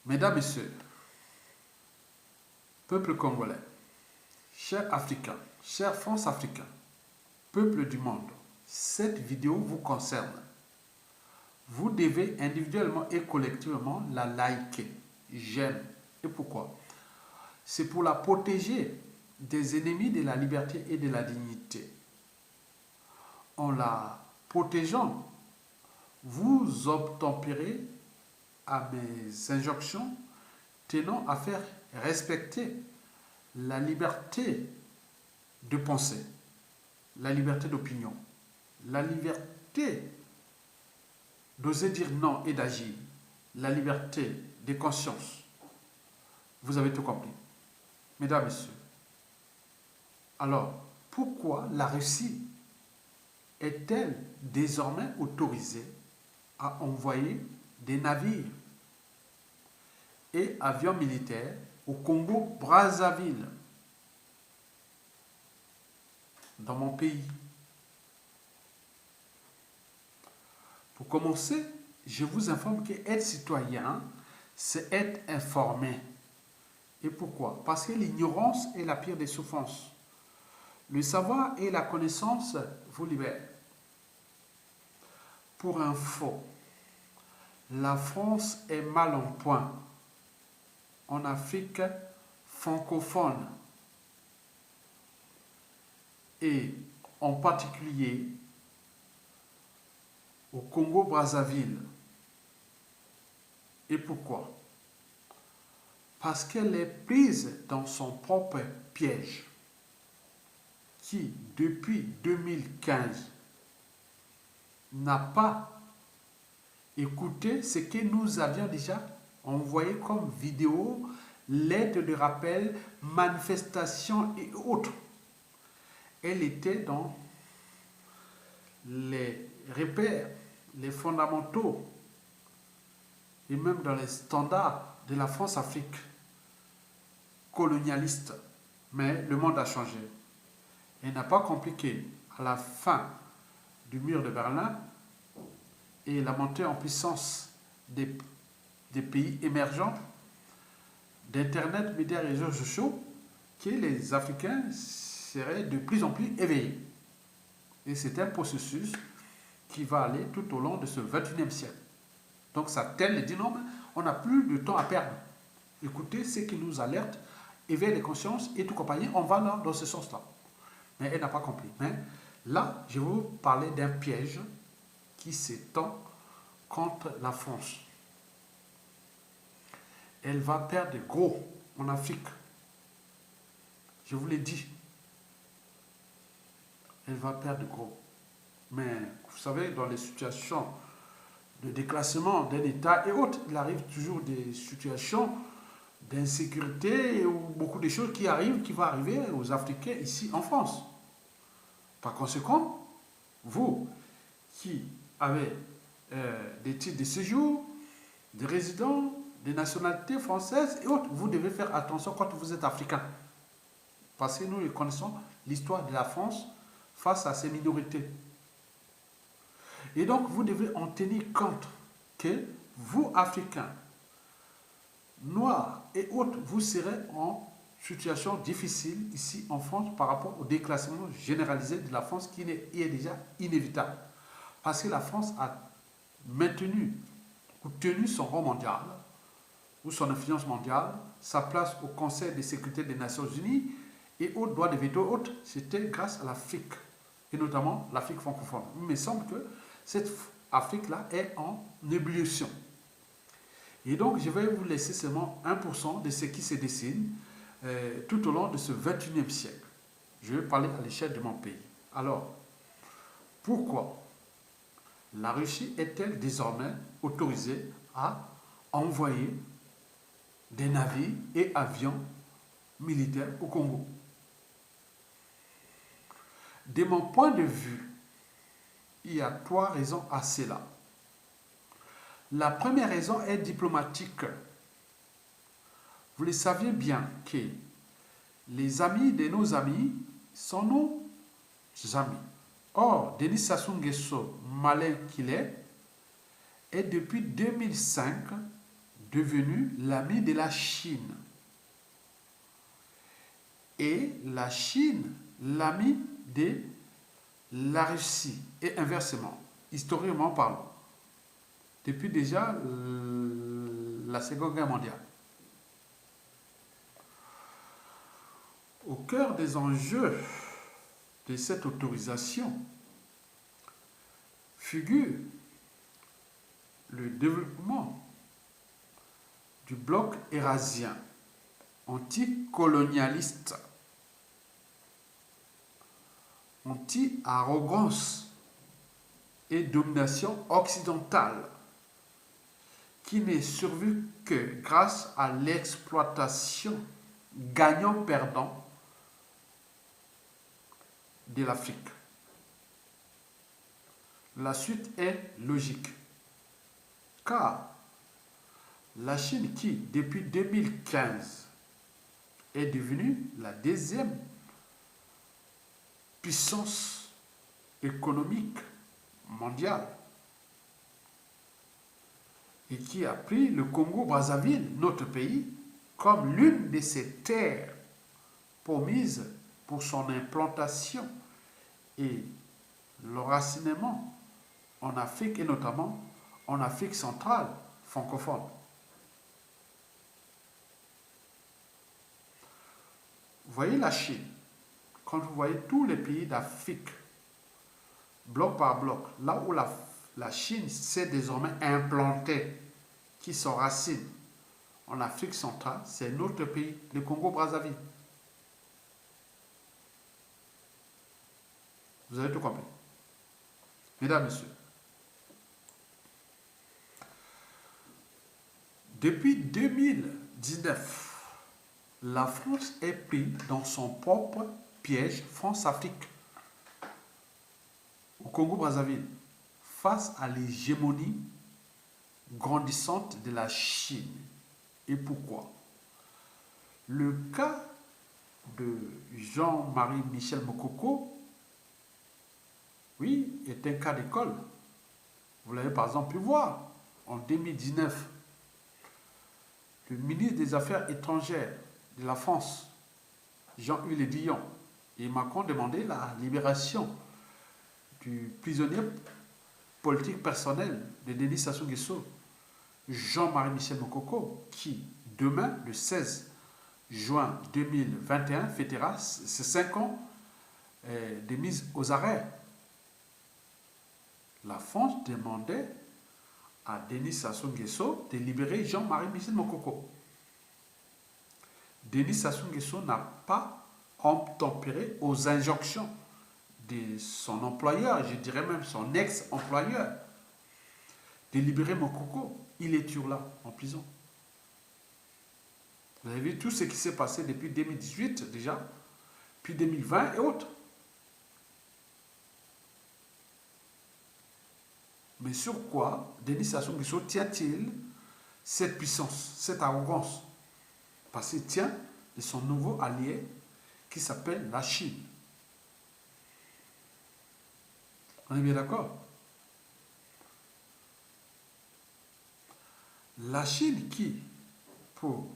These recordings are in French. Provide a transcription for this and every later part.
Mesdames, Messieurs, peuple congolais, chers Africains, chers France africains, peuple du monde, cette vidéo vous concerne. Vous devez individuellement et collectivement la liker. J'aime. Et pourquoi? C'est pour la protéger des ennemis de la liberté et de la dignité. En la protégeant, vous obtempérez à mes injonctions tenant à faire respecter la liberté de penser, la liberté d'opinion, la liberté d'oser dire non et d'agir, la liberté de conscience. Vous avez tout compris. Mesdames, Messieurs, alors pourquoi la Russie est-elle désormais autorisée à envoyer des navires et avions militaires au Congo-Brazzaville, dans mon pays? Pour commencer, je vous informe qu'être citoyen, c'est être informé. Et pourquoi? Parce que l'ignorance est la pire des souffrances. Le savoir et la connaissance vous libèrent. Pour info, la France est mal en point en Afrique francophone et en particulier au Congo-Brazzaville. Et pourquoi? Parce qu'elle est prise dans son propre piège qui, depuis 2015, n'a pas écouté ce que nous avions déjà envoyé comme vidéo, lettres de rappel, manifestations et autres. Elle était dans les repères, les fondamentaux et même dans les standards de la France-Afrique colonialiste. Mais le monde a changé. Elle n'a pas compris qu'à la fin du mur de Berlin et la montée en puissance des pays émergents, d'Internet, médias et réseaux sociaux, que les Africains seraient de plus en plus éveillés. Et c'est un processus qui va aller tout au long de ce 21e siècle. Donc ça tel les dit non, on n'a plus de temps à perdre. Écoutez ce qui nous alerte, éveille les consciences et tout compagnie, on va là dans ce sens-là. Mais elle n'a pas compris. Mais là, je vais vous parler d'un piège qui s'étend contre la France. Elle va perdre gros en Afrique. Je vous l'ai dit. Elle va perdre gros. Mais vous savez, dans les situations de déclassement d'un État et autres, il arrive toujours des situations d'insécurité ou beaucoup de choses qui arrivent, qui vont arriver aux Africains ici en France. Par conséquent, vous qui avez des titres de séjour, des résidents, des nationalités françaises et autres, vous devez faire attention quand vous êtes africain. Parce que nous connaissons l'histoire de la France face à ces minorités. Et donc, vous devez en tenir compte que vous, Africains, Noirs et autres, vous serez en situation difficile ici en France par rapport au déclassement généralisé de la France qui est déjà inévitable. Parce que la France a maintenu ou tenu son rang mondial ou son influence mondiale, sa place au Conseil de sécurité des Nations Unies et aux droits de veto autres, c'était grâce à l'Afrique, et notamment l'Afrique francophone. Il me semble que cette Afrique-là est en ébullition. Et donc, je vais vous laisser seulement 1% de ce qui se dessine tout au long de ce 21e siècle. Je vais parler à l'échelle de mon pays. Alors, pourquoi la Russie est-elle désormais autorisée à envoyer des navires et avions militaires au Congo? De mon point de vue, il y a 3 raisons à cela. La première raison est diplomatique. Vous le saviez bien que les amis de nos amis sont nos amis. Or, Denis Sassou Nguesso, malin qu'il est depuis 2005 devenu l'ami de la Chine. Et la Chine, l'ami de la Russie. Et inversement, historiquement parlant. Depuis déjà la Seconde Guerre mondiale. Au cœur des enjeux de cette autorisation figure le développement du bloc eurasien anticolonialiste, anti-arrogance et domination occidentale, qui n'est survécu que grâce à l'exploitation gagnant-perdant de l'Afrique. La suite est logique, car la Chine qui, depuis 2015, est devenue la deuxième puissance économique mondiale et qui a pris le Congo-Brazzaville, notre pays, comme l'une de ses terres promises pour son implantation et l'enracinement en Afrique et notamment en Afrique centrale francophone. Vous voyez la Chine, quand vous voyez tous les pays d'Afrique, bloc par bloc, là où la Chine s'est désormais implantée, qui s'enracine en Afrique centrale, c'est notre pays, le Congo-Brazzaville. Vous avez tout compris. Mesdames, Messieurs, depuis 2019, la France est prise dans son propre piège France-Afrique au Congo-Brazzaville face à l'hégémonie grandissante de la Chine. Et pourquoi? Le cas de Jean-Marie Michel Mokoko, oui, est un cas d'école. Vous l'avez par exemple pu voir en 2019. Le ministre des Affaires étrangères de la France, Jean-Yves Le Drian, et Macron demandaient la libération du prisonnier politique personnel de Denis Sassou Nguesso, Jean-Marie Michel Mokoko, qui demain, le 16 juin 2021, fêtera ses 5 ans de mise aux arrêts. La France demandait à Denis Sassou Nguesso de libérer Jean-Marie Michel Mokoko. Denis Sassou Nguesso n'a pas obtempéré aux injonctions de son employeur, je dirais même son ex-employeur, de libérer Mokoko. Il est toujours là, en prison. Vous avez vu tout ce qui s'est passé depuis 2018 déjà, puis 2020 et autres. Mais sur quoi Denis Sassou Nguesso tient-il cette puissance, cette arrogance? Parce qu'il tient de son nouveau allié qui s'appelle la Chine. On est bien d'accord? La Chine qui, pour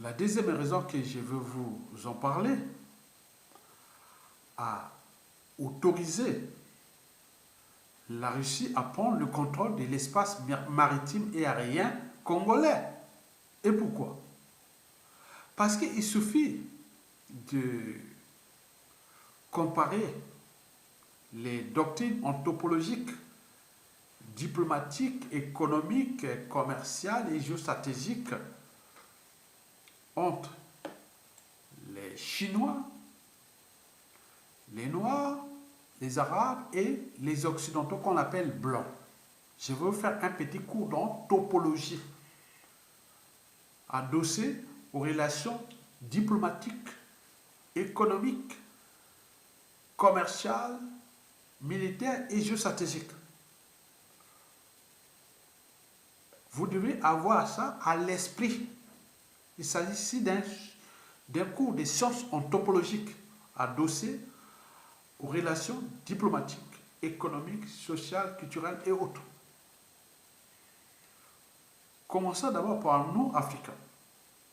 la deuxième raison que je veux vous en parler, a autorisé la Russie à prendre le contrôle de l'espace maritime et aérien congolais. Et pourquoi? Parce qu'il suffit de comparer les doctrines anthropologiques, diplomatiques, économiques, commerciales et géostratégiques entre les Chinois, les Noirs, les Arabes et les Occidentaux qu'on appelle blancs. Je vais vous faire un petit cours d'anthropologie adossé aux relations diplomatiques, économiques, commerciales, militaires et géostratégiques. Vous devez avoir ça à l'esprit. Il s'agit ici d'un cours de sciences anthropologiques adossé aux relations diplomatiques, économiques, sociales, culturelles et autres. Commençons d'abord par nous, Africains.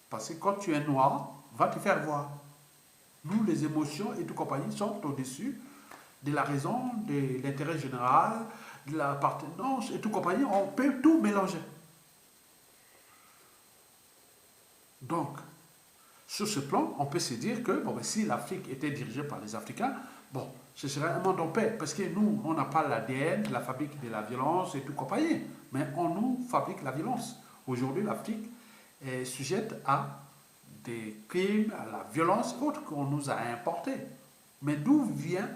Parce que quand tu es noir, va te faire voir. Nous, les émotions et tout compagnie sont au-dessus de la raison, de l'intérêt général, de l'appartenance et tout compagnie. On peut tout mélanger. Donc, sur ce plan, on peut se dire que bon, si l'Afrique était dirigée par les Africains, bon, ce serait un monde en paix. Parce que nous, on n'a pas l'ADN de la fabrique de la violence et tout compagnie. Mais on nous fabrique la violence. Aujourd'hui, l'Afrique est sujette à des crimes, à la violence et autres qu'on nous a importés. Mais d'où vient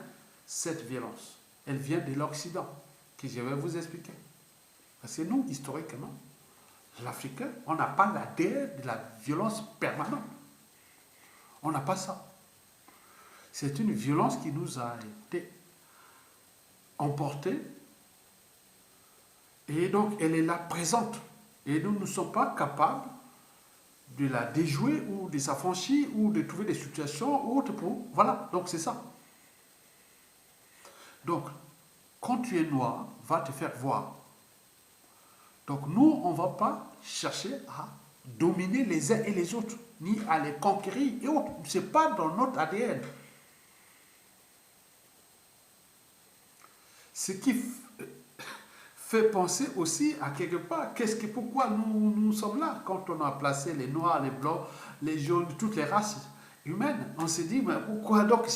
cette violence? Elle vient de l'Occident, que je vais vous expliquer. Parce que nous, historiquement, l'Africain, on n'a pas l'ADN de la violence permanente. On n'a pas ça. C'est une violence qui nous a été emportée et donc elle est là présente. Et nous ne sommes pas capables de la déjouer ou de s'affranchir ou de trouver des situations autres pour... Voilà, donc c'est ça. Donc, quand tu es noir, va te faire voir. Donc nous, on ne va pas chercher à dominer les uns et les autres, ni à les conquérir et autres. Ce n'est pas dans notre ADN. Ce qui fait penser aussi à quelque part, pourquoi nous sommes là quand on a placé les noirs, les blancs, les jaunes, toutes les races humaines. On s'est dit, mais pourquoi donc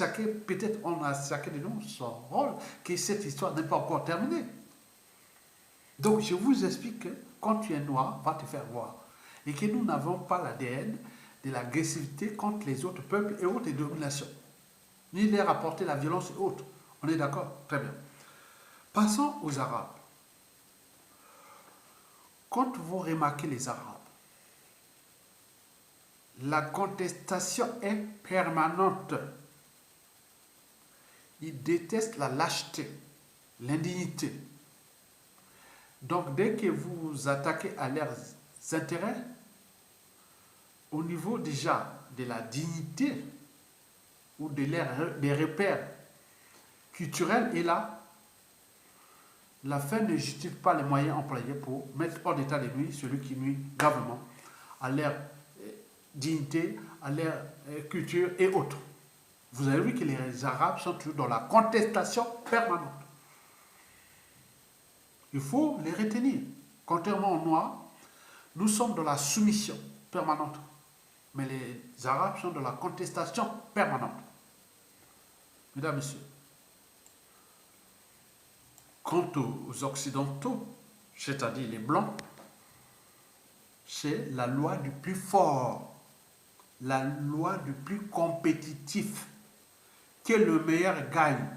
peut-être on a chacun de nous son rôle, que cette histoire n'est pas encore terminée. Donc je vous explique que quand tu es noir, va te faire voir. Et que nous n'avons pas l'ADN de l'agressivité contre les autres peuples et autres dominations. Ni leur apporter la violence et autres. On est d'accord? Très bien. Passons aux Arabes. Quand vous remarquez les Arabes, la contestation est permanente. Ils détestent la lâcheté, l'indignité. Donc dès que vous vous attaquez à leurs intérêts, au niveau déjà de la dignité ou des repères culturels, et là, la fin ne justifie pas les moyens employés pour mettre hors d'état de nuire celui qui nuit gravement à leur dignité, à leur culture et autres. Vous avez vu que les Arabes sont toujours dans la contestation permanente. Il faut les retenir. Contrairement aux Noirs, nous sommes dans la soumission permanente. Mais les Arabes sont dans la contestation permanente. Mesdames, Messieurs, quant aux Occidentaux, c'est-à-dire les Blancs, c'est la loi du plus fort, la loi du plus compétitif, que le meilleur gagne,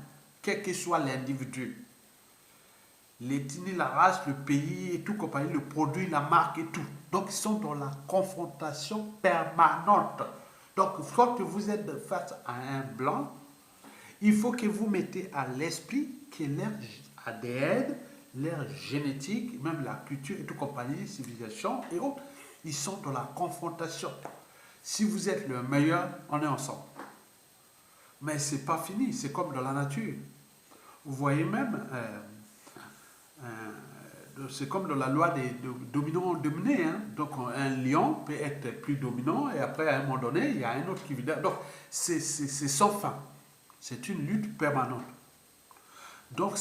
quel que soit l'individu. L'ethnie, la race, le pays et tout compagnie, le produit, la marque et tout. Donc ils sont dans la confrontation permanente. Donc quand vous êtes face à un blanc, il faut que vous mettez à l'esprit que leur ADN, leur génétique, même la culture et tout compagnie, civilisation et autres, ils sont dans la confrontation. Si vous êtes le meilleur, on est ensemble. Mais ce n'est pas fini, c'est comme dans la nature. Vous voyez même... c'est comme dans la loi des dominants-dominés. Hein? Donc un lion peut être plus dominant et après à un moment donné, il y a un autre qui vient. Donc c'est sans fin. C'est une lutte permanente. Donc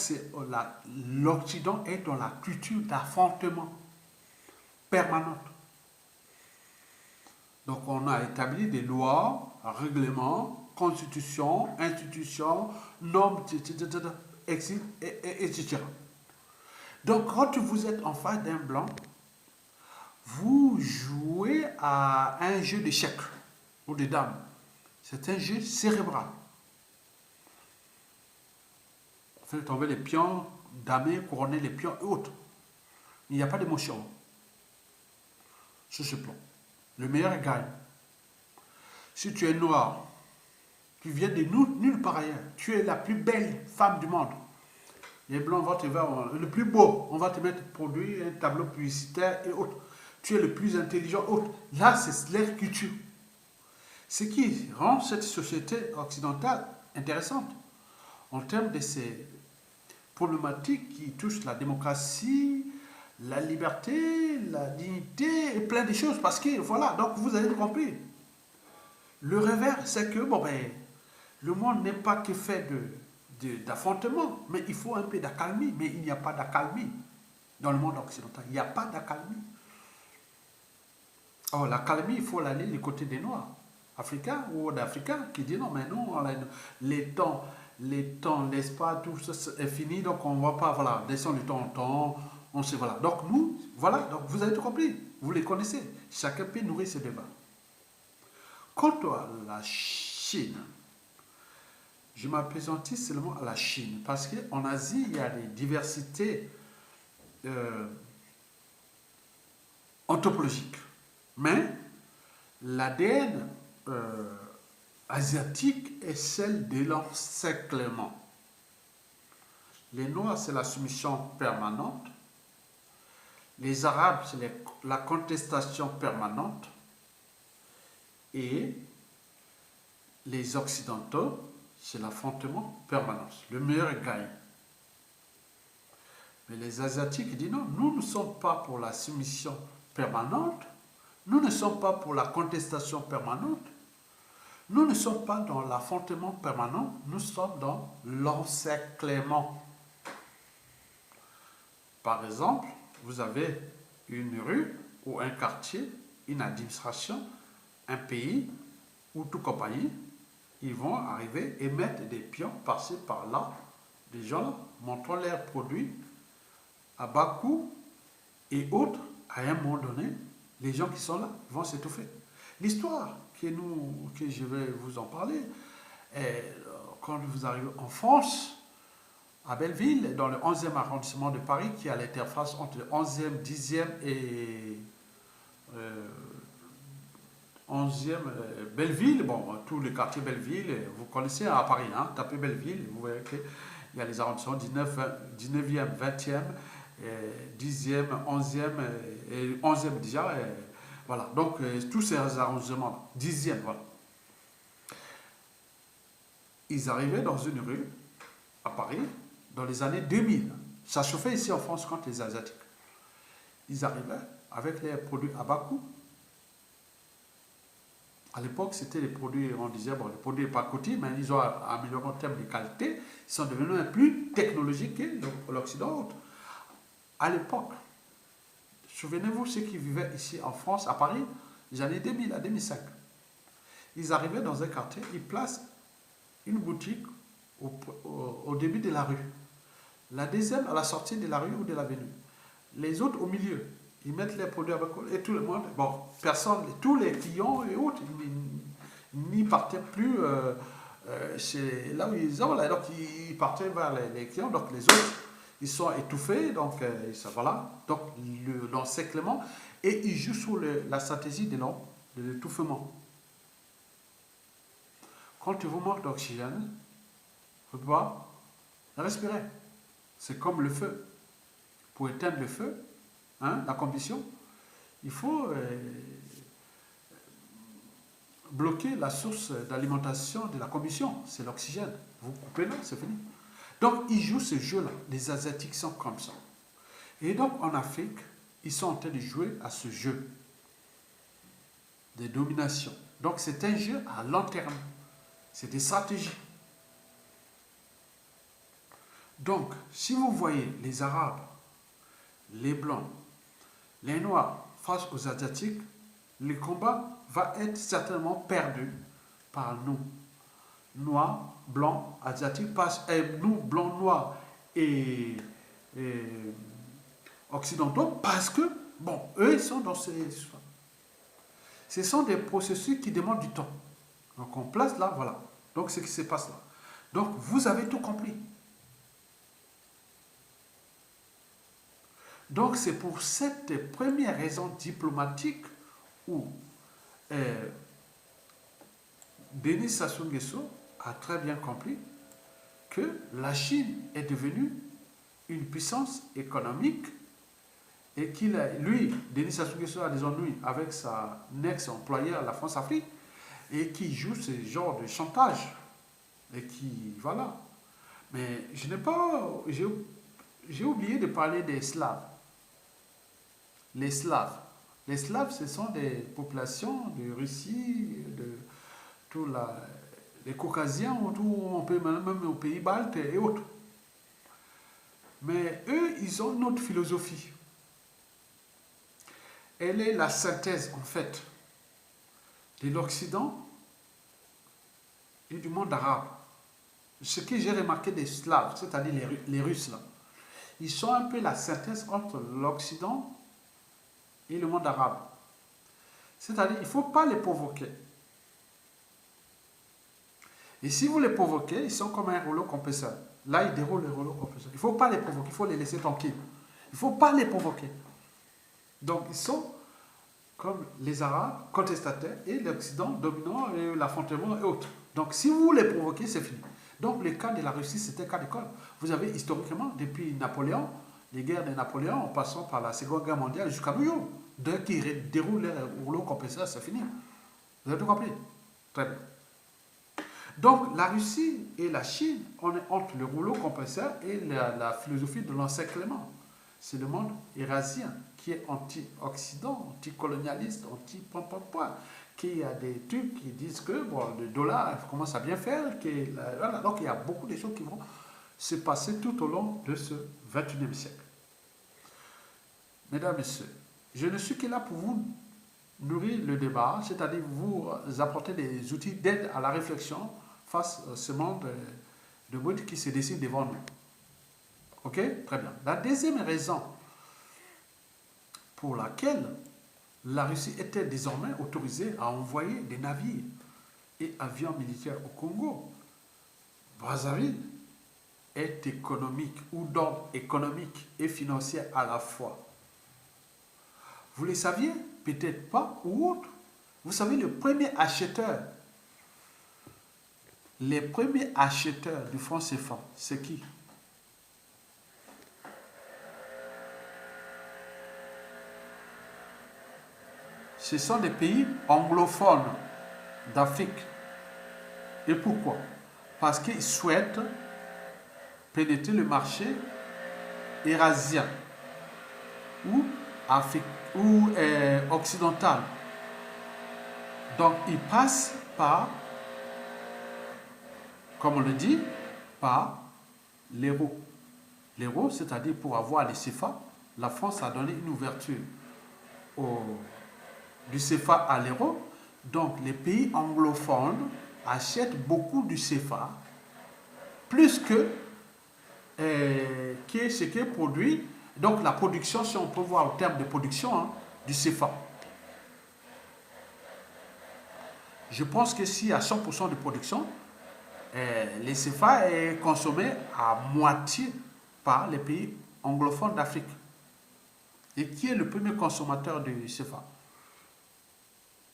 l'Occident est dans la culture d'affrontement permanente. Donc on a établi des lois, règlements, constitutions, institutions, normes, etc. Donc, quand vous êtes en face d'un blanc, vous jouez à un jeu d'échecs ou de dames. C'est un jeu cérébral. Vous faites tomber les pions, damer, couronner les pions et autres. Il n'y a pas d'émotion sur ce plan. Le meilleur gagne. Si tu es noir, tu viens de nulle part ailleurs, tu es la plus belle femme du monde. Les blancs vont te voir le plus beau, on va te mettre produit, un tableau publicitaire et autres. Tu es le plus intelligent, autres. Là, c'est leur culture. Ce qui rend cette société occidentale intéressante en termes de ces problématiques qui touchent la démocratie, la liberté, la dignité et plein de choses. Parce que, voilà, donc vous avez compris. Le revers, c'est que, bon, ben, le monde n'est pas que fait d'affrontements, mais il faut un peu d'accalmie. Mais il n'y a pas d'accalmie dans le monde occidental. Il n'y a pas d'accalmie. Oh, l'accalmie, il faut l'aller du côté des Noirs, africains ou d'Africains, qui disent non, mais non, les temps, n'est-ce pas, tout ça est fini, donc on ne va pas, voilà, descendre du temps en temps, on sait, voilà. Donc nous, voilà, donc vous avez tout compris, vous les connaissez, chacun peut nourrir ce débat. Quant à la Chine, je m'appesantis seulement à la Chine, parce qu'en Asie, il y a des diversités euh, anthropologiques. Mais l'ADN asiatique est celle de l'encerclement. Les Noirs, c'est la soumission permanente. Les Arabes, c'est la contestation permanente. Et les Occidentaux, c'est l'affrontement permanent. Le meilleur gagne. Mais les Asiatiques disent non, nous ne sommes pas pour la soumission permanente. Nous ne sommes pas pour la contestation permanente. Nous ne sommes pas dans l'affrontement permanent. Nous sommes dans l'encerclement. Par exemple, vous avez une rue ou un quartier, une administration, un pays ou toute compagnie. Ils vont arriver et mettre des pions par-ci par-là. Des gens montrant leurs produits à bas coût et autres. À un moment donné, les gens qui sont là vont s'étouffer. L'histoire que je vais vous en parler, est, quand vous arrivez en France, à Belleville, dans le 11e arrondissement de Paris, qui est à l'interface entre le 11e, 10e et 11e Belleville, bon, tout le quartier Belleville, vous connaissez à Paris, hein, tapez Belleville, vous verrez qu'il y a les arrondissements 19e, 20e, 10e, 11e et 11e déjà. Voilà, donc tous ces arrondissements, 10e, voilà. Ils arrivaient dans une rue à Paris dans les années 2000. Ça chauffait ici en France contre les Asiatiques. Ils arrivaient avec les produits à bas coût. À l'époque, c'était les produits, on disait, bon, les produits pas coûtés, mais ils ont amélioré en termes de qualité. Ils sont devenus plus technologiques que l'Occident. À l'époque, souvenez-vous, ceux qui vivaient ici en France, à Paris, les années 2000 à 2005. Ils arrivaient dans un quartier, ils placent une boutique au début de la rue. La deuxième à la sortie de la rue ou de l'avenue. Les autres au milieu. Ils mettent les produits avec eux et tout le monde, bon, personne, tous les clients et autres, ils n'y partaient plus chez là où ils ont, donc ils partaient vers les clients, donc les autres, ils sont étouffés, donc voilà, donc l'encerclement, et ils jouent sur la stratégie de l'étouffement. Quand il vous manque d'oxygène, vous ne pouvez pas respirer. C'est comme le feu. Pour éteindre le feu, hein, la combustion, il faut bloquer la source d'alimentation de la combustion, c'est l'oxygène. Vous coupez là, c'est fini. Donc, ils jouent ce jeu-là. Les Asiatiques sont comme ça. Et donc, en Afrique, ils sont en train de jouer à ce jeu de domination. Donc, c'est un jeu à long terme. C'est des stratégies. Donc, si vous voyez les Arabes, les Blancs, les Noirs face aux Asiatiques, le combat va être certainement perdu par nous. Noirs, Blancs, Asiatiques, nous, Blancs, Noirs et Occidentaux, parce que, bon, eux, ils sont dans ce sont des processus qui demandent du temps. Donc, on place là, voilà. Donc, c'est ce qui se passe là. Donc, vous avez tout compris. Donc, c'est pour cette première raison diplomatique où Denis Sassou Nguesso a très bien compris que la Chine est devenue une puissance économique et qu'il a, lui, Denis Sassou Nguesso a des ennuis avec sa ex-employeur, la France-Afrique, et qui joue ce genre de chantage. Et qui, voilà. Mais je n'ai pas, j'ai oublié de parler des Slaves. les Slaves. Les Slaves, ce sont des populations de Russie, de tous les Caucasiens, on peut même aux pays baltes et autres. Mais eux, ils ont une autre philosophie. Elle est la synthèse, en fait, de l'Occident et du monde arabe. Ce que j'ai remarqué des Slaves, c'est-à-dire les Russes, là, ils sont un peu la synthèse entre l'Occident et le monde arabe. C'est-à-dire, il ne faut pas les provoquer. Et si vous les provoquez, ils sont comme un rouleau compresseur. Là, ils déroulent le rouleau compresseur. Il ne faut pas les provoquer, il faut les laisser tranquilles. Il ne faut pas les provoquer. Donc, ils sont comme les Arabes contestataires et l'Occident dominant et l'affrontement et autres. Donc, si vous les provoquez, c'est fini. Donc, le cas de la Russie, c'était un cas d'école. Vous avez historiquement, depuis Napoléon, les guerres de Napoléon, en passant par la Seconde Guerre mondiale jusqu'à New York, dès qu'ils déroulent leur rouleau compresseur, c'est fini. Vous avez tout compris? Très bien. Donc, la Russie et la Chine, on est entre le rouleau compresseur et la philosophie de l'ancien Clément. C'est le monde eurasien qui est anti-occident, anti-colonialiste, anti-point. Qui a des trucs qui disent que bon, le dollar commence à bien faire. Voilà. Donc, il y a beaucoup de choses qui vont se passer tout au long de ce 21e siècle. Mesdames, Messieurs, je ne suis que là pour vous nourrir le débat, c'est-à-dire vous apporter des outils d'aide à la réflexion face à ce monde de mode qui se dessine devant nous. Ok? Très bien. La deuxième raison pour laquelle la Russie était désormais autorisée à envoyer des navires et avions militaires au Congo, Brazzaville, est économique ou d'ordre économique et financier à la fois. Vous le saviez? Peut-être pas ou autre. Vous savez, les premiers acheteurs du franc CFA, c'est qui? Ce sont des pays anglophones d'Afrique. Et pourquoi? Parce qu'ils souhaitent pénétrer le marché eurasien ou, occidental. Donc, ils passent par, comme on le dit, par l'euro. L'euro, c'est-à-dire pour avoir les CFA, la France a donné une ouverture du CFA à l'euro. Donc, les pays anglophones achètent beaucoup du CFA, plus que ce qui est produit. Donc, la production, si on peut voir en termes de production du CFA. Je pense que si à 100% de production, les CFA est consommé à moitié par les pays anglophones d'Afrique. Et qui est le premier consommateur de CFA?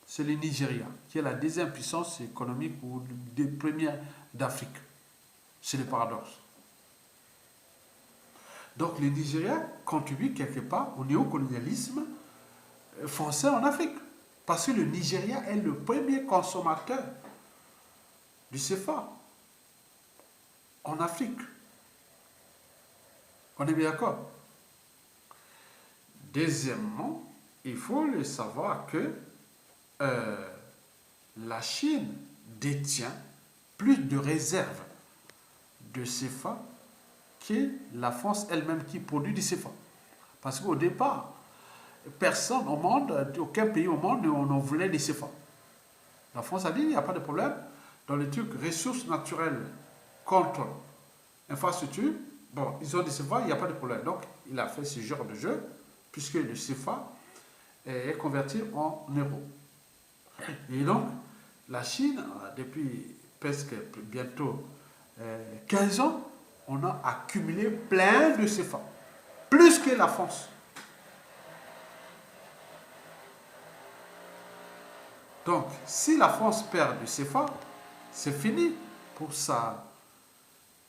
C'est le Nigeria, qui est la deuxième puissance économique ou des premières d'Afrique. C'est le paradoxe. Donc le Nigeria contribue quelque part au néocolonialisme français en Afrique. Parce que le Nigeria est le premier consommateur du CFA en Afrique. On est bien d'accord? Deuxièmement, il faut le savoir que la Chine détient plus de réserves de CFA que la France elle-même qui produit du CFA. Parce qu'au départ, personne au monde, aucun pays au monde n'en voulait des CFA. La France a dit, il n'y a pas de problème. Dans les trucs ressources naturelles contre infrastructure, bon, ils ont des CFA, il n'y a pas de problème. Donc, il a fait ce genre de jeu, puisque le CFA est converti en euros. Et donc, la Chine, depuis presque bientôt 15 ans, on a accumulé plein de CFA, plus que la France. Donc, si la France perd du CFA, c'est fini pour sa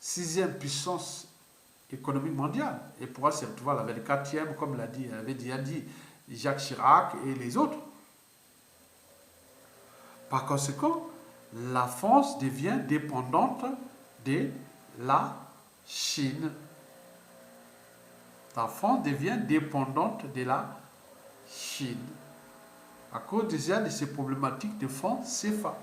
6e puissance économique mondiale. Et pourra se retrouver à la 24e, comme avait déjà dit Jacques Chirac et les autres. Par conséquent, la France devient dépendante de la Chine. La France devient dépendante de la Chine à cause déjà de ces problématiques de franc CFA.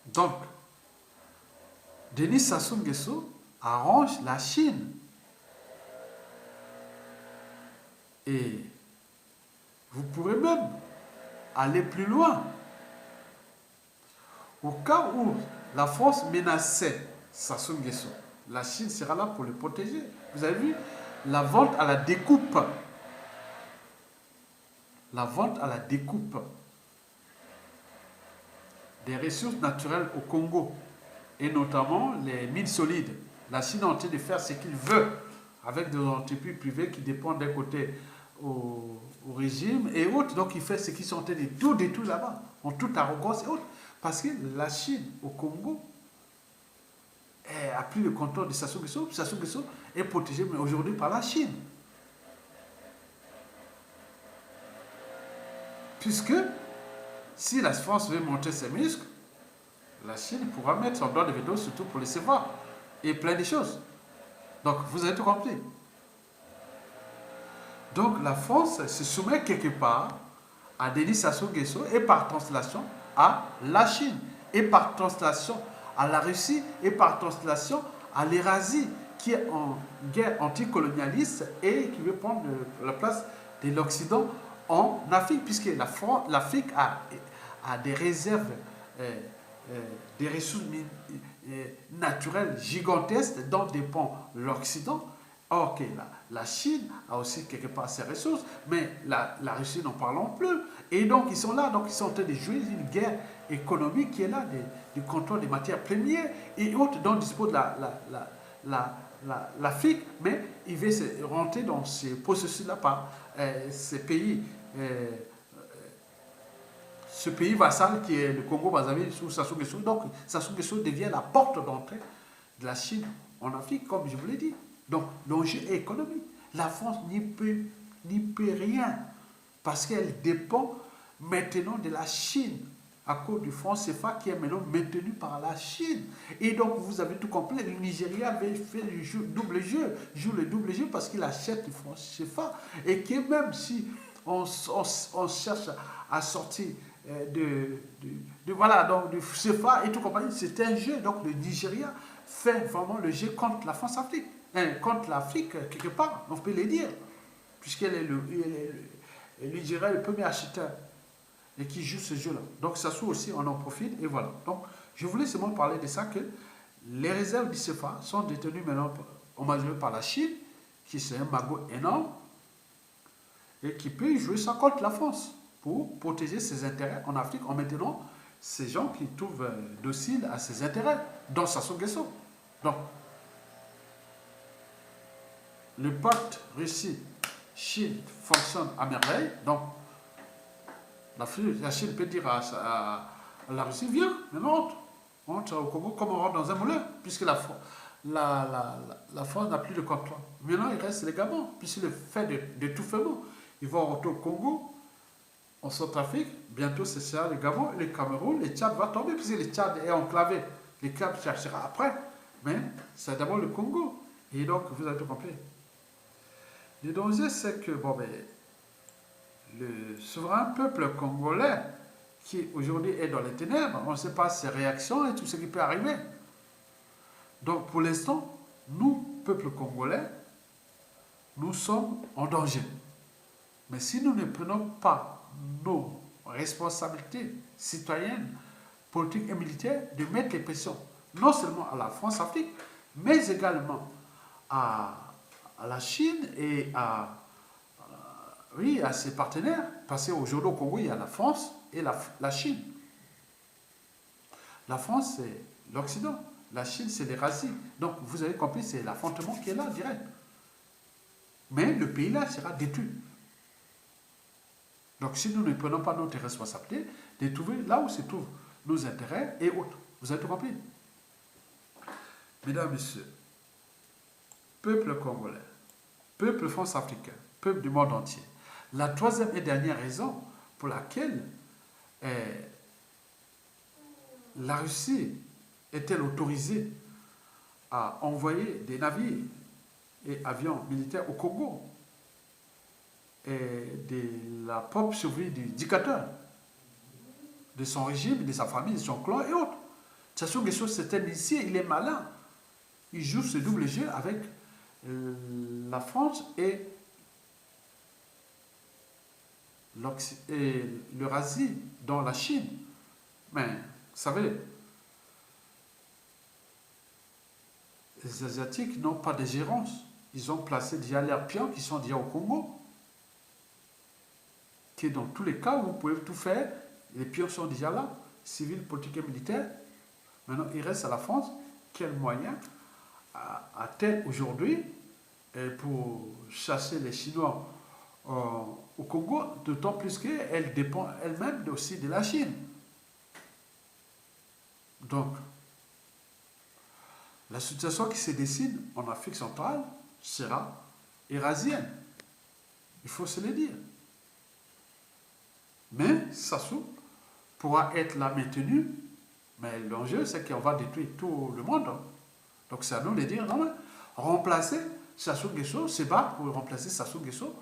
Donc, Denis Sassou Nguesso arrange la Chine. Et vous pourrez même aller plus loin. Au cas où la France menaçait Sassou Nguesso, la Chine sera là pour le protéger. Vous avez vu la vente à la découpe. La vente à la découpe des ressources naturelles au Congo, et notamment les mines solides. La Chine est en train de faire ce qu'il veut avec des entreprises privées qui dépendent d'un côté au régime et autres. Donc il fait ce qu'ils sont en train de tout détruire là-bas, en toute arrogance et autres. Parce que la Chine au Congo a pris le contrôle de Sassou Nguesso. Sassou Nguesso est protégé aujourd'hui par la Chine. Puisque si la France veut montrer ses muscles, la Chine pourra mettre son droit de veto surtout pour les voir et plein de choses. Donc vous avez tout compris. Donc la France se soumet quelque part à Denis Sassou Nguesso et par translation à la Chine, et par translation à la Russie, et par translation à l'Eurasie, qui est en guerre anticolonialiste et qui veut prendre la place de l'Occident en Afrique, puisque l'Afrique a des réserves, des ressources naturelles gigantesques dont dépend l'Occident. Or que la Chine a aussi quelque part ses ressources, mais la Russie n'en parlons plus. Et donc ils sont là, donc ils sont en train de jouer une guerre économique qui est là, du contrôle des matières premières et autres dont dispose l'Afrique, mais il veut rentrer dans ce processus-là par ces pays, ce pays vassal qui est le Congo-Brazzaville sous Sassou Nguesso. Donc Sassou Nguesso devient la porte d'entrée de la Chine en Afrique, comme je vous l'ai dit. Donc l'enjeu est économique. La France n'y peut rien parce qu'elle dépend maintenant de la Chine à cause du franc CFA qui est maintenant maintenu par la Chine. Et donc vous avez tout compris, le Nigeria avait fait le double jeu, joue le double jeu parce qu'il achète du franc CFA et que même si on cherche à sortir voilà, donc du CFA et tout compagnie, c'est un jeu. Donc le Nigeria fait vraiment le jeu contre la France-Afrique. Contre l'Afrique, quelque part, on peut le dire, puisqu'elle est le Nigeria est le premier acheteur et qui joue ce jeu-là. Donc Sassou aussi, on en profite, et voilà. Donc je voulais seulement parler de ça, que les réserves du CFA sont détenues maintenant en majorité par la Chine, qui c'est un magot énorme, et qui peut jouer ça contre la France pour protéger ses intérêts en Afrique en maintenant ces gens qui trouvent dociles à ses intérêts, dont Sassou Nguesso. Donc, le pacte Russie-Chine fonctionne à merveille. Donc, la Chine peut dire à la Russie, viens, maintenant on rentre au Congo comme on rentre dans un moulin, puisque la France n'a plus de contrôle. Maintenant, il reste les Gabons, puisque le fait de tout faire, ils vont rentrer au Congo, en Centrafrique, bientôt ce sera le Gabon, le Cameroun, le Tchad va tomber, puisque le Tchad est enclavé. Le Tchad cherchera après, mais c'est d'abord le Congo. Et donc, vous avez tout compris. Le danger, c'est que le souverain peuple congolais, qui aujourd'hui est dans les ténèbres, on ne sait pas ses réactions et tout ce qui peut arriver. Donc pour l'instant, nous, peuple congolais, nous sommes en danger. Mais si nous ne prenons pas nos responsabilités citoyennes, politiques et militaires, de mettre les pressions, non seulement à la France-Afrique, mais également à la Chine et à ses partenaires, parce qu'aujourd'hui au Congo, il y a la France et la Chine. La France, c'est l'Occident. La Chine, c'est l'Eurasie. Donc, vous avez compris, c'est l'affrontement qui est là, direct. Mais le pays-là sera détruit. Donc, si nous ne prenons pas notre responsabilité, de trouver là où se trouvent nos intérêts et autres. Vous avez tout compris? Mesdames, Messieurs, peuple congolais, peuple france-africain, peuple du monde entier, la troisième et dernière raison pour laquelle la Russie est-elle autorisée a envoyé des navires et avions militaires au Congo et de la propre survie du dictateur, de son régime, de sa famille, de son clan et autres. Sassou Nguesso, c'est un initié, il est malin. Il joue ce double jeu avec la France et l'Eurasie dans la Chine. Mais, vous savez, les Asiatiques n'ont pas de gérance. Ils ont placé déjà leurs pions qui sont déjà au Congo. Qui dans tous les cas où vous pouvez tout faire, les pions sont déjà là, civils, politiques et militaires. Maintenant, il reste à la France quel moyen a-t-elle aujourd'hui pour chasser les Chinois au Congo, d'autant plus qu'elle dépend elle-même aussi de la Chine. Donc, la situation qui se dessine en Afrique centrale sera eurasienne. Il faut se le dire. Mais Sassou pourra être là maintenu, mais l'enjeu c'est qu'on va détruire tout le monde. Donc c'est à nous de dire, non, remplacer Sassou Nguesso, c'est pas pour remplacer Sassou Nguesso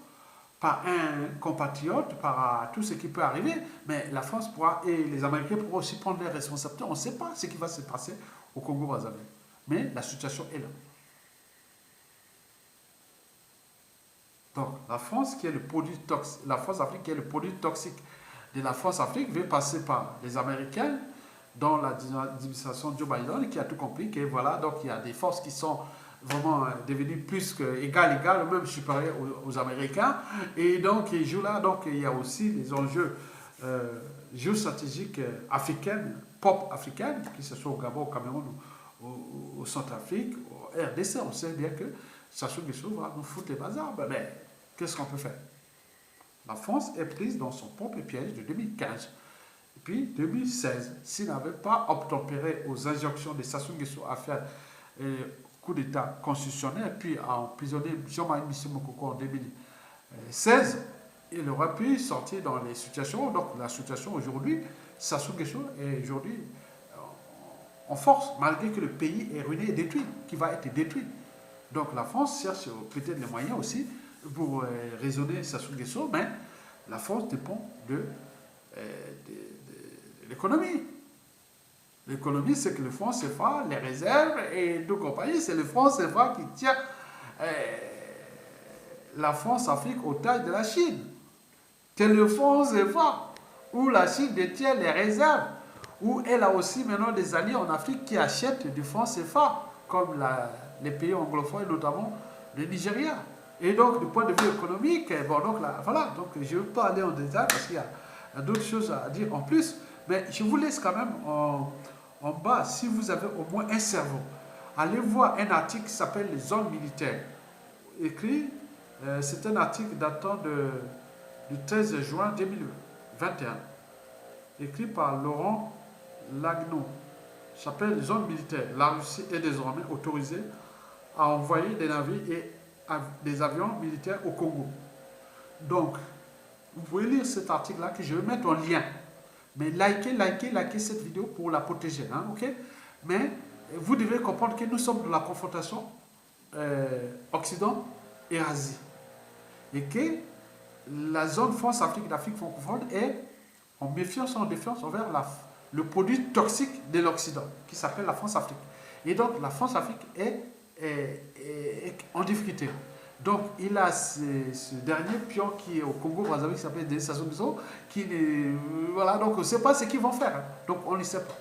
par un compatriote, par tout ce qui peut arriver, mais la France pourra, et les Américains pourront aussi prendre leurs responsabilités. On ne sait pas ce qui va se passer au Congo-Brazzaville. Mais la situation est là. Donc la France qui est le produit toxique, la France-Afrique qui est le produit toxique de la France-Afrique veut passer par les Américains dans l'administration de Joe Biden qui a tout compris que voilà, donc il y a des forces qui sont vraiment devenues plus qu'égales, ou même supérieures aux Américains. Et donc ils jouent là, donc il y a aussi les enjeux géostratégiques africains, pop africaines, que ce soit au Gabon, au Cameroun, au Centrafrique, au RDC. On sait bien que Sassou Nguesso va nous foutre les bazars. Mais qu'est-ce qu'on peut faire? La France est prise dans son propre piège de 2015. Et puis 2016, s'il n'avait pas obtempéré aux injonctions de Sassou Nguesso à faire coup d'État constitutionnel, puis à emprisonner Jean-Marie Michel Mokoko en 2016, il aurait pu sortir dans les situations. Donc la situation aujourd'hui, Sassou Nguesso est aujourd'hui en force, malgré que le pays est ruiné et détruit, qui va être détruit. Donc la France cherche peut-être les moyens aussi pour raisonner Sassou Nguesso, mais la France dépend de l'économie. L'économie, c'est que le franc CFA, les réserves et tout compagnie, c'est le franc CFA qui tient la France-Afrique au taille de la Chine. C'est le franc CFA où la Chine détient les réserves, où elle a aussi maintenant des alliés en Afrique qui achètent du franc CFA, comme les pays anglophones, notamment le Nigeria. Et donc, du point de vue économique, bon, donc là, voilà, donc je ne veux pas aller en détail parce qu'il y a d'autres choses à dire en plus, mais je vous laisse quand même en bas, si vous avez au moins un cerveau, allez voir un article qui s'appelle Les zones militaires. Écrit, c'est un article datant du 13 juin 2021, écrit par Laurent Lagno. S'appelle Les zones militaires. La Russie est désormais autorisée à envoyer des navires et des avions militaires au Congo. Donc, vous pouvez lire cet article-là que je vais mettre en lien. Mais likez cette vidéo pour la protéger. Hein, ok? Mais vous devez comprendre que nous sommes dans la confrontation Occident et Asie. Et que la zone France-Afrique d'Afrique francophone est en méfiance, en défiance envers le produit toxique de l'Occident, qui s'appelle la France-Afrique. Et donc, la France-Afrique est en difficulté. Donc, il a ce dernier pion qui est au Congo-Brazzaville, qui s'appelle Denis Sassou Nguesso, qui voilà, donc on ne sait pas ce qu'ils vont faire. Hein. Donc, on ne sait pas.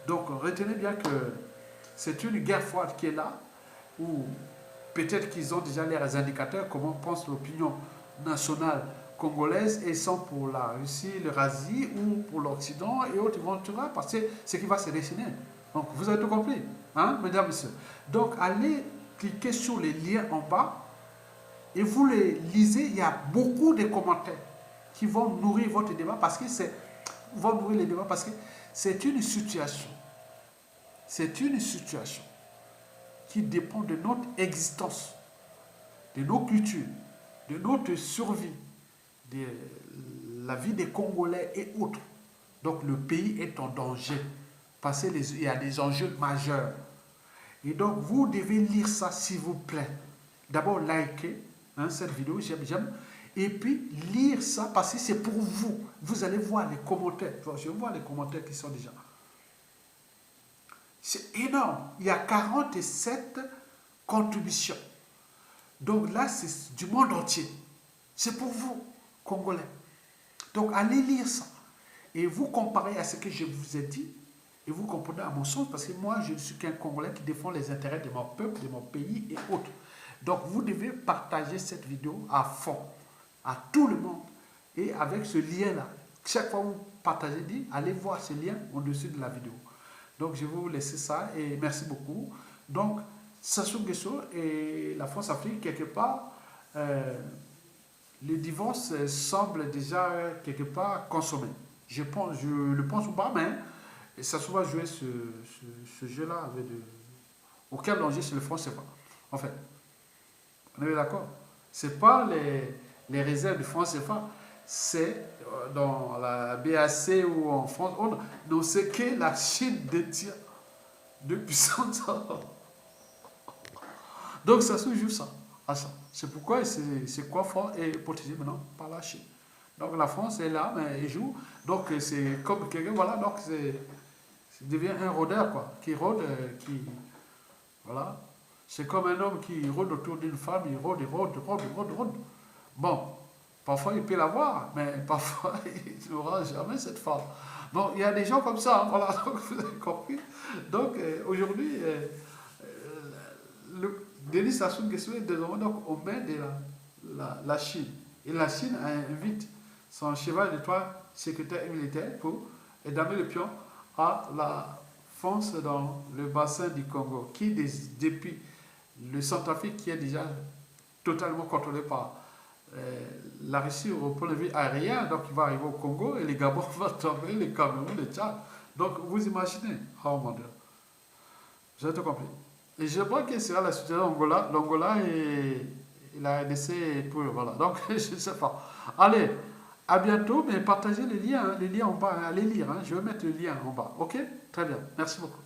Donc, retenez bien que c'est une guerre froide qui est là, où peut-être qu'ils ont déjà leurs indicateurs, comment pense l'opinion nationale congolaise, et sont pour la Russie, l'Eurasie, ou pour l'Occident, et autres, ils vont tout là, parce que c'est ce qui va se dessiner. Donc, vous avez tout compris, hein, mesdames et messieurs. Donc, allez cliquer sur les liens en bas, et vous les lisez, il y a beaucoup de commentaires qui vont nourrir votre débat parce que c'est une situation. C'est une situation qui dépend de notre existence, de nos cultures, de notre survie, de la vie des Congolais et autres. Donc le pays est en danger parce qu'il y a des enjeux majeurs. Et donc, vous devez lire ça, s'il vous plaît. D'abord, likez cette vidéo, j'aime. Et puis, lire ça parce que c'est pour vous. Vous allez voir les commentaires. Je vois les commentaires qui sont déjà. C'est énorme. Il y a 47 contributions. Donc là, c'est du monde entier. C'est pour vous, Congolais. Donc, allez lire ça. Et vous comparez à ce que je vous ai dit. Et vous comprenez à mon sens, parce que moi, je ne suis qu'un Congolais qui défend les intérêts de mon peuple, de mon pays et autres. Donc, vous devez partager cette vidéo à fond, à tout le monde, et avec ce lien-là. Chaque fois que vous partagez, allez voir ce lien au-dessus de la vidéo. Donc, je vais vous laisser ça, et merci beaucoup. Donc, Sassou Nguesso et la France-Afrique, quelque part, le divorce semble déjà quelque part consommé. Je le pense ou pas, mais ça se va jouer ce jeu-là auquel l'enjeu c'est le franc CFA. En fait, on est d'accord. C'est pas les réserves du franc CFA, c'est dans la BAC ou en France, non, c'est que la Chine détient depuis 100 ans. Donc ça se joue ça, à ça. C'est pourquoi c'est quoi fort et protégé maintenant par la Chine. Donc la France est là, mais elle joue. Donc c'est comme quelqu'un, voilà, donc c'est devient un rôdeur, quoi, qui rôde, voilà. C'est comme un homme qui rôde autour d'une femme, il rôde. Bon, parfois il peut l'avoir, mais parfois il n'aura jamais cette femme. Bon, il y a des gens comme ça, hein, voilà, donc vous avez compris. Donc aujourd'hui, Denis Sassou Nguesso est désormais donc aux mains de la Chine. Et la Chine invite son cheval d'étoile secrétaire militaire pour damer le pion à la France dans le bassin du Congo, qui depuis le Centrafrique, qui est déjà totalement contrôlé par la Russie au point de vue aérien, donc il va arriver au Congo et les Gabon vont tomber, les Cameroun, les Tchad. Donc vous imaginez, oh mon Dieu, vous avez tout compris. Et je crois que ce sera la situation d'Angola, l'Angola et la RDC pour voilà. Donc je ne sais pas. Allez, à bientôt, mais partagez les liens en bas, allez lire, hein. Je vais mettre le lien en bas. Ok? Très bien, merci beaucoup.